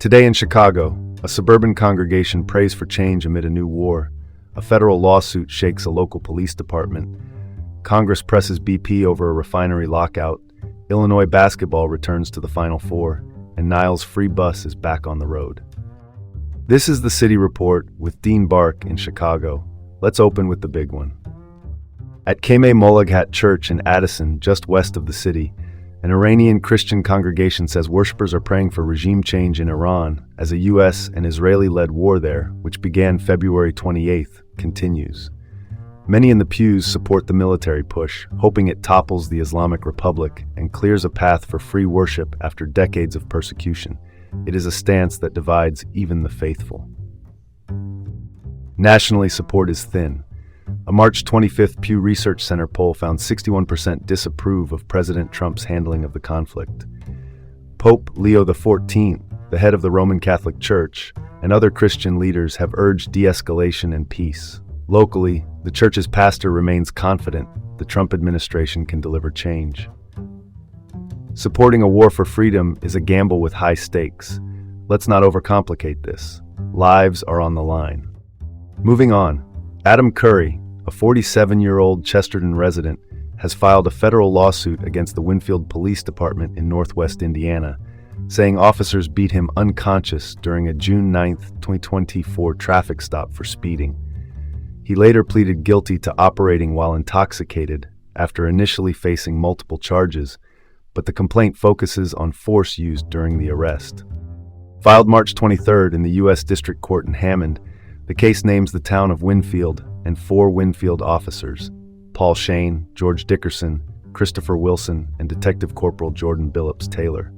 Today in Chicago, a suburban congregation prays for change amid a new war. A federal lawsuit shakes a local police department. Congress presses BP over a refinery lockout. Illinois basketball returns to the Final Four, and Niles' free bus is back on the road. This is the City Report with Dean Bark in Chicago. Let's open with the big one. At Kameh Molaghat Church in Addison, just west of the city, an Iranian Christian congregation says worshippers are praying for regime change in Iran as a U.S. and Israeli-led war there, which began February 28th, continues. Many in the pews support the military push, hoping it topples the Islamic Republic and clears a path for free worship after decades of persecution. It is a stance that divides even the faithful. Nationally, support is thin. A March 25th Pew Research Center poll found 61% disapprove of President Trump's handling of the conflict. Pope Leo XIV, the head of the Roman Catholic Church, and other Christian leaders have urged de-escalation and peace. Locally, the church's pastor remains confident the Trump administration can deliver change. Supporting a war for freedom is a gamble with high stakes. Let's not overcomplicate this. Lives are on the line. Moving on, Adam Curry, a 47-year-old Chesterton resident, has filed a federal lawsuit against the Winfield Police Department in northwest Indiana, saying officers beat him unconscious during a June 9, 2024 traffic stop for speeding. He later pleaded guilty to operating while intoxicated after initially facing multiple charges, but the complaint focuses on force used during the arrest. Filed March 23rd in the U.S. District Court in Hammond, the case names the town of Winfield and 4 Winfield officers, Paul Shane, George Dickerson, Christopher Wilson, and Detective Corporal Jordan Billups Taylor.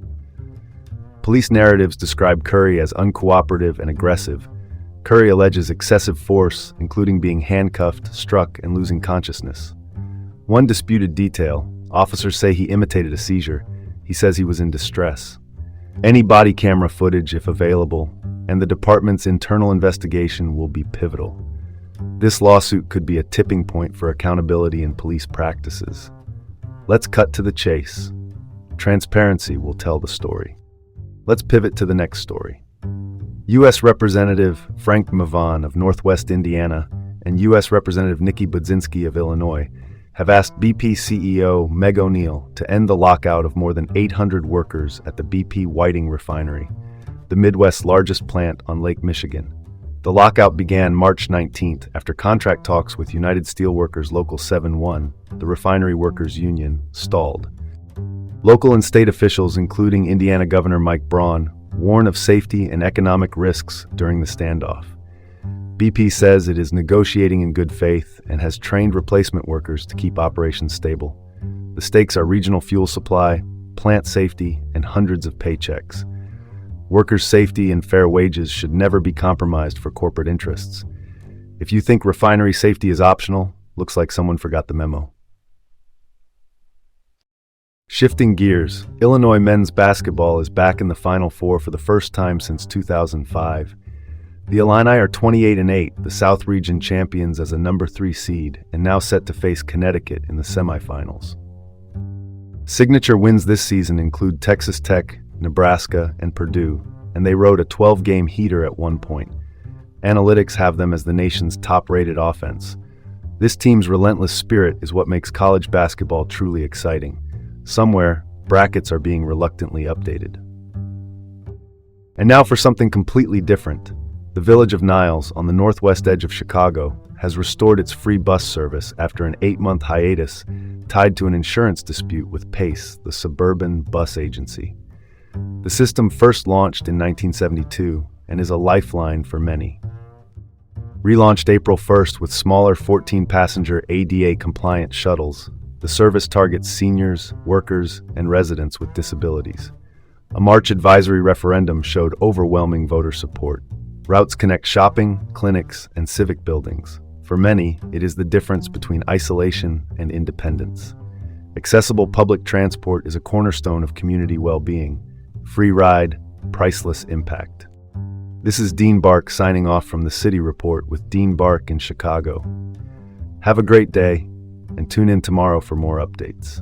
Police narratives describe Curry as uncooperative and aggressive. Curry alleges excessive force, including being handcuffed, struck, and losing consciousness. One disputed detail: officers say he imitated a seizure. He says he was in distress. Any body camera footage, if available, and the department's internal investigation will be pivotal. This lawsuit could be a tipping point for accountability in police practices. Let's cut to the chase. Transparency will tell the story. Let's pivot to the next story. U.S. Representative Frank Mavon of Northwest Indiana and U.S. Representative Nikki Budzinski of Illinois have asked BP CEO Meg O'Neill to end the lockout of more than 800 workers at the BP Whiting refinery, the Midwest's largest plant on Lake Michigan. The lockout began March 19th after contract talks with United Steelworkers Local 7-1, the refinery workers' union, stalled. Local and state officials, including Indiana Governor Mike Braun, warn of safety and economic risks during the standoff. BP says it is negotiating in good faith and has trained replacement workers to keep operations stable. The stakes are regional fuel supply, plant safety, and hundreds of paychecks. Workers' safety and fair wages should never be compromised for corporate interests. If you think refinery safety is optional, looks like someone forgot the memo. Shifting gears, Illinois men's basketball is back in the Final Four for the first time since 2005. The Illini are 28-8, the South Region champions as a number 3 seed, and now set to face Connecticut in the semifinals. Signature wins this season include Texas Tech, Nebraska, and Purdue, and they rode a 12-game heater at one point. Analytics have them as the nation's top-rated offense. This team's relentless spirit is what makes college basketball truly exciting. Somewhere, brackets are being reluctantly updated. And now for something completely different. The village of Niles, on the northwest edge of Chicago, has restored its free bus service after an 8-month hiatus tied to an insurance dispute with Pace, the suburban bus agency. The system first launched in 1972 and is a lifeline for many. Relaunched April 1st with smaller 14-passenger ADA-compliant shuttles, the service targets seniors, workers, and residents with disabilities. A March advisory referendum showed overwhelming voter support. Routes connect shopping, clinics, and civic buildings. For many, it is the difference between isolation and independence. Accessible public transport is a cornerstone of community well-being. Free ride, priceless impact. This is Dean Bark signing off from the City Report with Dean Bark in Chicago. Have a great day, and tune in tomorrow for more updates.